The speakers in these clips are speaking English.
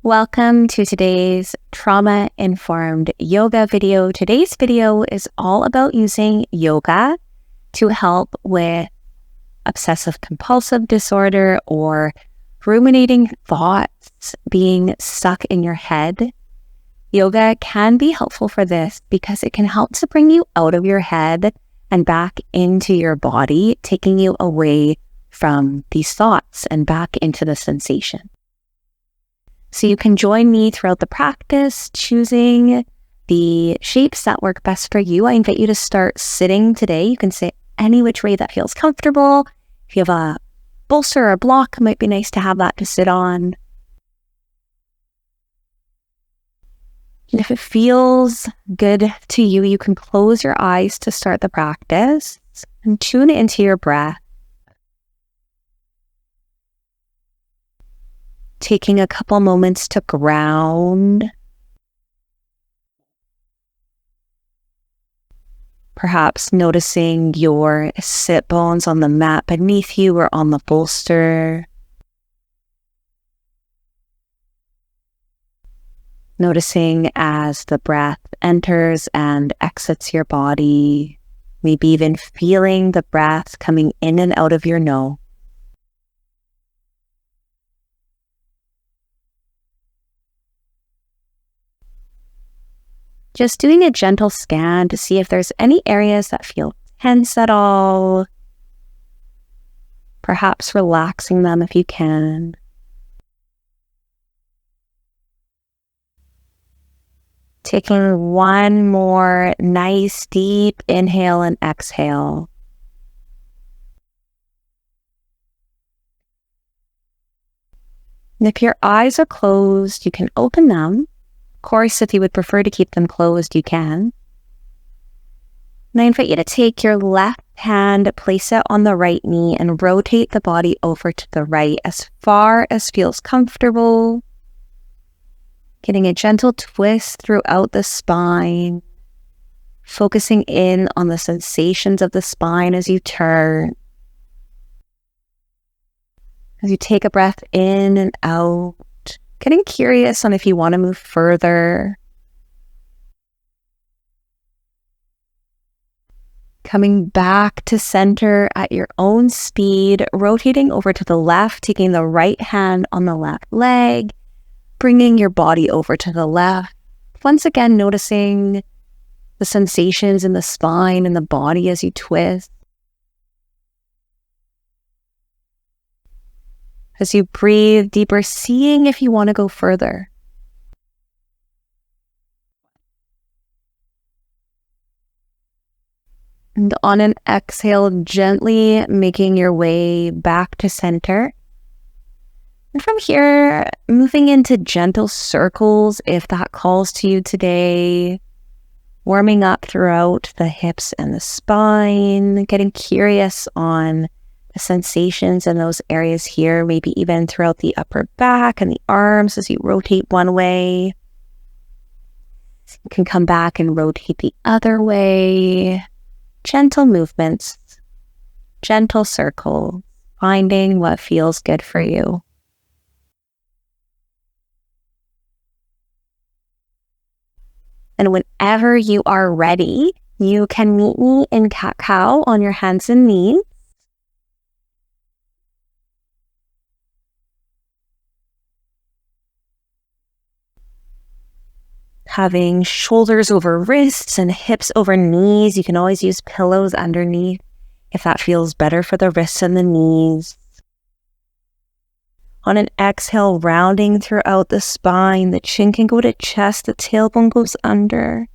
Welcome to today's trauma-informed yoga video. Today's video is all about using yoga to help with obsessive compulsive disorder or ruminating thoughts being stuck in your head. Yoga can be helpful for this because it can help to bring you out of your head and back into your body, taking you away from these thoughts and back into the sensation. So you can join me throughout the practice, choosing the shapes that work best for you. I invite you to start sitting today. You can sit any which way that feels comfortable. If you have a bolster or a block, it might be nice to have that to sit on. And if it feels good to you, you can close your eyes to start the practice and tune into your breath. Taking a couple moments to ground. Perhaps noticing your sit bones on the mat beneath you or on the bolster. Noticing as the breath enters and exits your body. Maybe even feeling the breath coming in and out of your nose. Just doing a gentle scan to see if there's any areas that feel tense at all. Perhaps relaxing them if you can. Taking one more nice deep inhale and exhale. And if your eyes are closed, you can open them. Of course, if you would prefer to keep them closed, you can. And I invite you to take your left hand, place it on the right knee, and rotate the body over to the right as far as feels comfortable. Getting a gentle twist throughout the spine. Focusing in on the sensations of the spine as you turn. As you take a breath in and out. Getting curious on if you want to move further. Coming back to center at your own speed, rotating over to the left, taking the right hand on the left leg, bringing your body over to the left. Once again, noticing the sensations in the spine and the body as you twist. As you breathe deeper, seeing if you want to go further. And on an exhale, gently making your way back to center. And from here, moving into gentle circles if that calls to you today. Warming up throughout the hips and the spine. Getting curious on the sensations in those areas here, maybe even throughout the upper back and the arms as you rotate one way. You can come back and rotate the other way. Gentle movements, gentle circles, finding what feels good for you. And whenever you are ready, you can meet me in cat-cow on your hands and knees. Having shoulders over wrists and hips over knees. You can always use pillows underneath if that feels better for the wrists and the knees. On an exhale, rounding throughout the spine. The chin can go to chest, the tailbone goes under.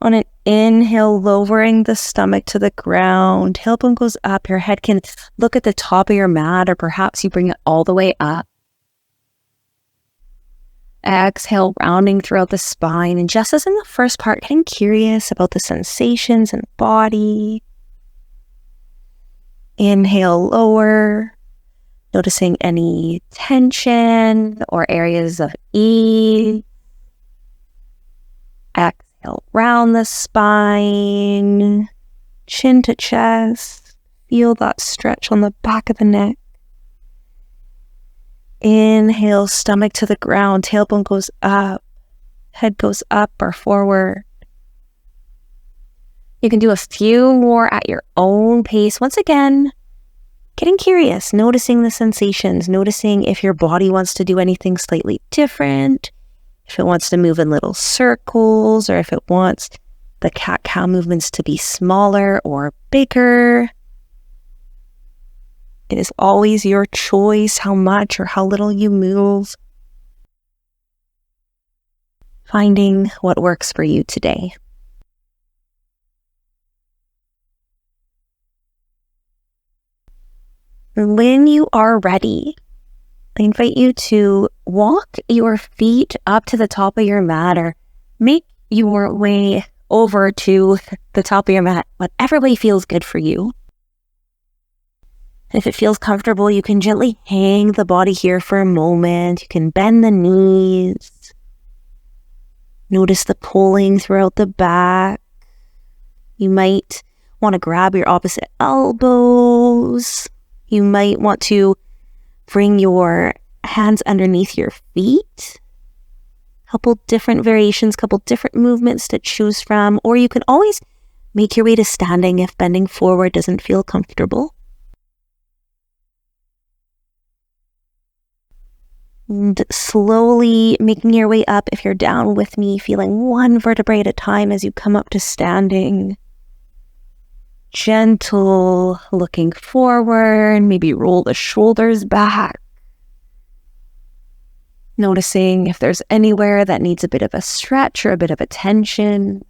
On an inhale, lowering the stomach to the ground. Tailbone goes up. Your head can look at the top of your mat, or perhaps you bring it all the way up. Exhale, rounding throughout the spine. And just as in the first part, getting curious about the sensations in the body. Inhale, lower. Noticing any tension or areas of ease. Exhale, round the spine. Chin to chest. Feel that stretch on the back of the neck. Inhale, stomach to the ground, tailbone goes up, head goes up or forward. You can do a few more at your own pace. Once again, getting curious, noticing the sensations, noticing if your body wants to do anything slightly different, if it wants to move in little circles, or if it wants the cat-cow movements to be smaller or bigger. It is always your choice how much or how little you move. Finding what works for you today. When you are ready, I invite you to walk your feet up to the top of your mat or make your way over to the top of your mat, whatever way feels good for you. If it feels comfortable, you can gently hang the body here for a moment. You can bend the knees. Notice the pulling throughout the back. You might want to grab your opposite elbows. You might want to bring your hands underneath your feet. Couple different variations, couple different movements to choose from. Or you can always make your way to standing if bending forward doesn't feel comfortable. And slowly making your way up if you're down with me, feeling one vertebrae at a time as you come up to standing. Gentle looking forward, maybe roll the shoulders back. Noticing if there's anywhere that needs a bit of a stretch or a bit of a tension.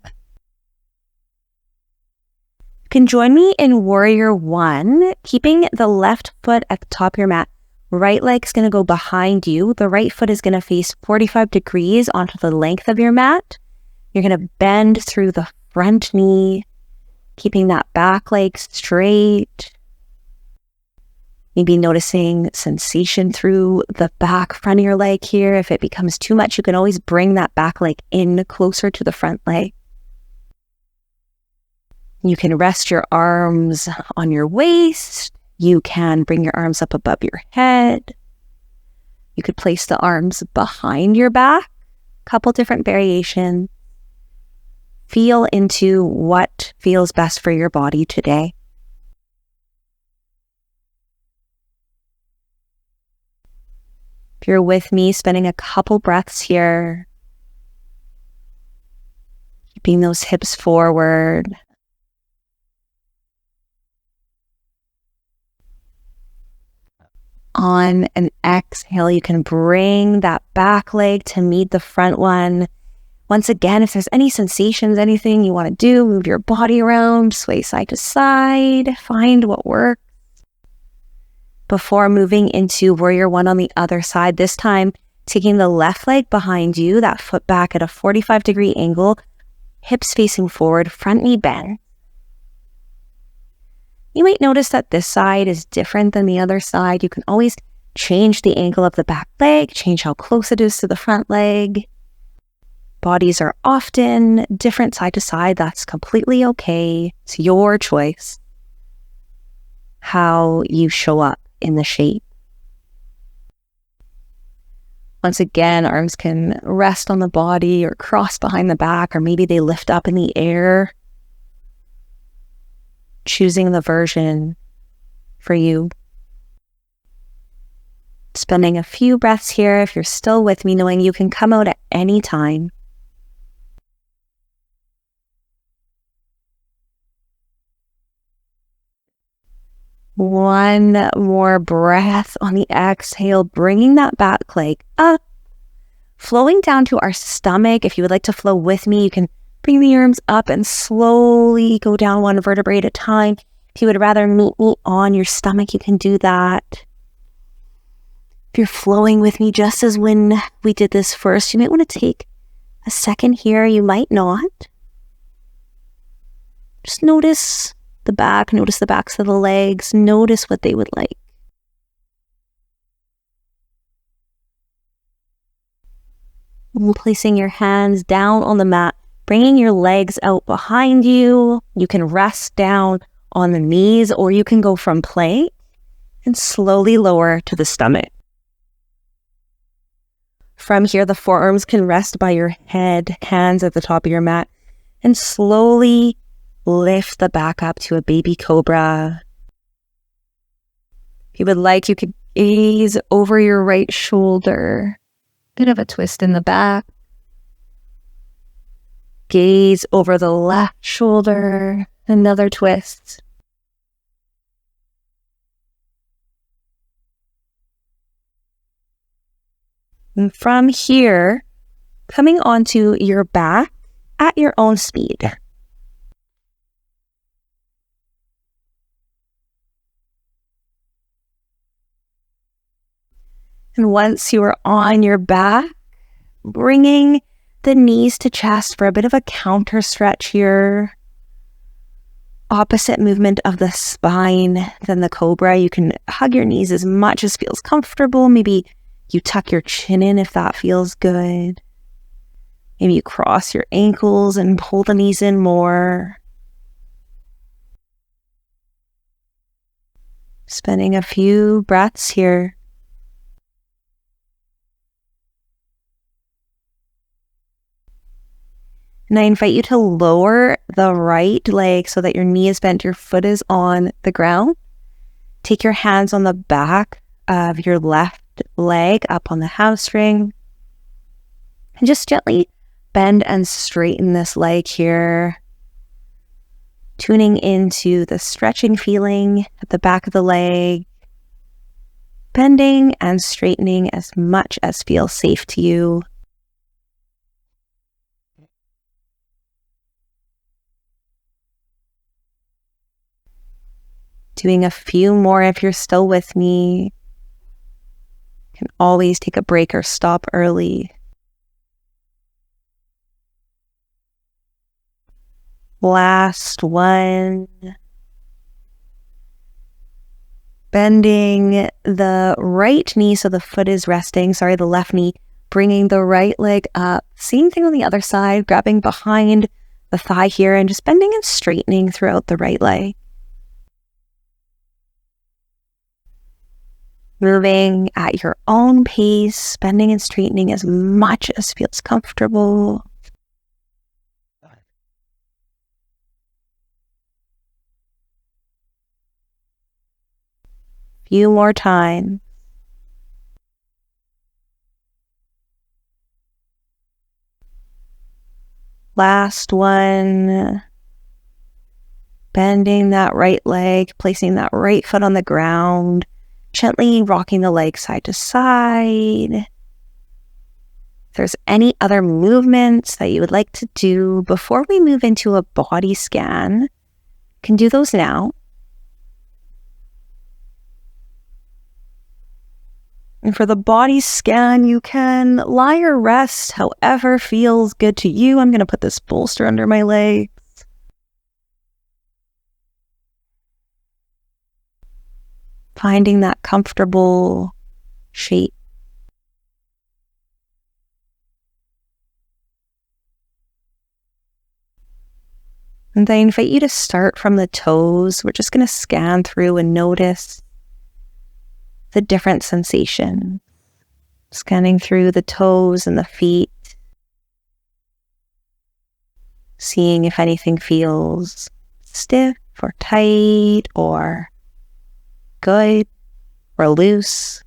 You can join me in Warrior One, keeping the left foot at the top of your mat. Right leg's going to go behind you. The right foot is going to face 45 degrees onto the length of your mat. You're going to bend through the front knee, keeping that back leg straight. Maybe noticing sensation through the back front of your leg here. If it becomes too much, you can always bring that back leg in closer to the front leg. You can rest your arms on your waist. You can bring your arms up above your head. You could place the arms behind your back. Couple different variations. Feel into what feels best for your body today. If you're with me, spending a couple breaths here. Keeping those hips forward. On an exhale, you can bring that back leg to meet the front one. Once again, if there's any sensations, anything you want to do, move your body around, sway side to side, find what works. Before moving into Warrior One on the other side, this time taking the left leg behind you, that foot back at a 45-degree angle, hips facing forward, front knee bend. You might notice that this side is different than the other side. You can always change the angle of the back leg, change how close it is to the front leg. Bodies are often different side to side. That's completely okay. It's your choice how you show up in the shape. Once again, arms can rest on the body or cross behind the back, or maybe they lift up in the air. Choosing the version for you. Spending a few breaths here. If you're still with me, knowing you can come out at any time. One more breath on the exhale, bringing that back leg up, flowing down to our stomach. If you would like to flow with me, you can bring the arms up and slowly go down one vertebrae at a time. If you would rather meet me on your stomach, you can do that. If you're flowing with me, just as when we did this first, you might want to take a second here. You might not. Just notice the back, notice the backs of the legs, notice what they would like. And placing your hands down on the mat, bringing your legs out behind you. You can rest down on the knees, or you can go from plank and slowly lower to the stomach. From here, the forearms can rest by your head, hands at the top of your mat, and slowly lift the back up to a baby cobra. If you would like, you could gaze over your right shoulder. Bit of a twist in the back. Gaze over the left shoulder. Another twist. And from here, coming onto your back at your own speed. And once you are on your back, bringing the knees to chest for a bit of a counter stretch here. Opposite movement of the spine than the cobra. You can hug your knees as much as feels comfortable. Maybe you tuck your chin in if that feels good. Maybe you cross your ankles and pull the knees in more. Spending a few breaths here. And I invite you to lower the right leg so that your knee is bent, your foot is on the ground. Take your hands on the back of your left leg up on the hamstring. And just gently bend and straighten this leg here. Tuning into the stretching feeling at the back of the leg. Bending and straightening as much as feels safe to you. Doing a few more if you're still with me. You can always take a break or stop early. Last one. Bending the right knee so the foot is resting. The left knee. Bringing the right leg up. Same thing on the other side. Grabbing behind the thigh here and just bending and straightening throughout the right leg. Moving at your own pace, bending and straightening as much as feels comfortable. Few more times. Last one. Bending that right leg, placing that right foot on the ground. Gently rocking the leg side to side. If there's any other movements that you would like to do before we move into a body scan, you can do those now. And for the body scan, you can lie or rest however feels good to you. I'm going to put this bolster under my legs. Finding that comfortable shape. And I invite you to start from the toes. We're just going to scan through and notice the different sensations. Scanning through the toes and the feet. Seeing if anything feels stiff or tight or good or loose.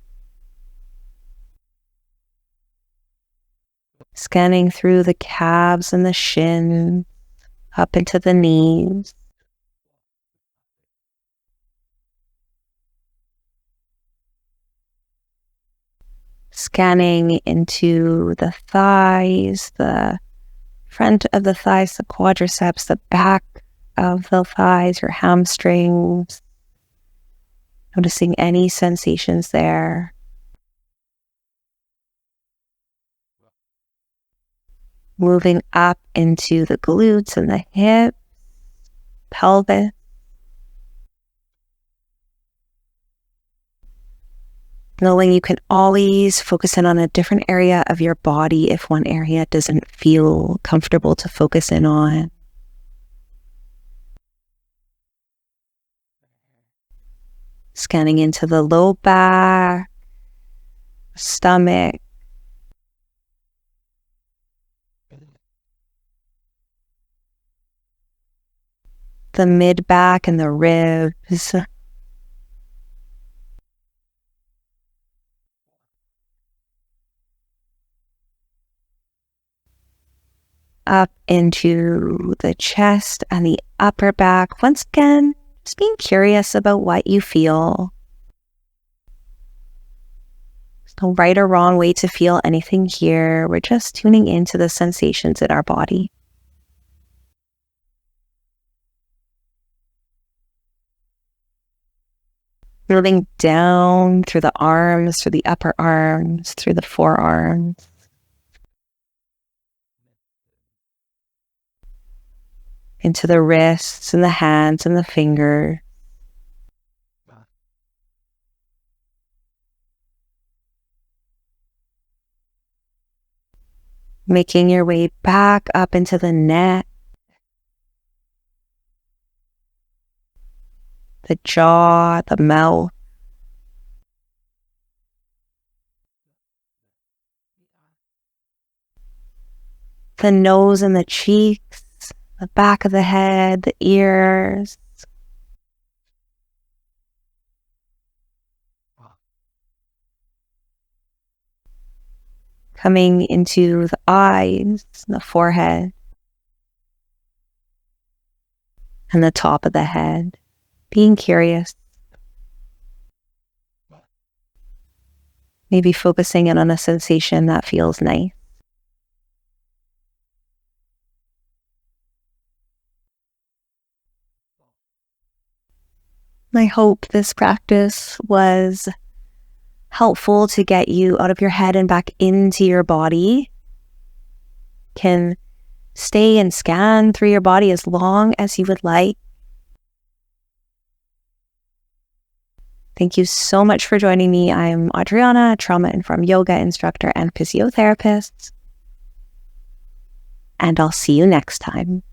Scanning through the calves and the shins, up into the knees. Scanning into the thighs, the front of the thighs, the quadriceps, the back of the thighs, your hamstrings. Noticing any sensations there. Moving up into the glutes and the hips, pelvis. Knowing you can always focus in on a different area of your body if one area doesn't feel comfortable to focus in on. Scanning into the low back, stomach, the mid-back and the ribs, up into the chest and the upper back. Once again, just being curious about what you feel. There's no right or wrong way to feel anything here. We're just tuning into the sensations in our body. Moving down through the arms, through the upper arms, through the forearms. Into the wrists and the hands and the fingers. Making your way back up into the neck, the jaw, the mouth. The nose and the cheeks, the back of the head, the ears. Coming into the eyes, the forehead, and the top of the head. Being curious. Maybe focusing in on a sensation that feels nice. I hope this practice was helpful to get you out of your head and back into your body. Can stay and scan through your body as long as you would like. Thank you so much for joining me. I'm Adriana, a trauma-informed yoga instructor and physiotherapist. And I'll see you next time.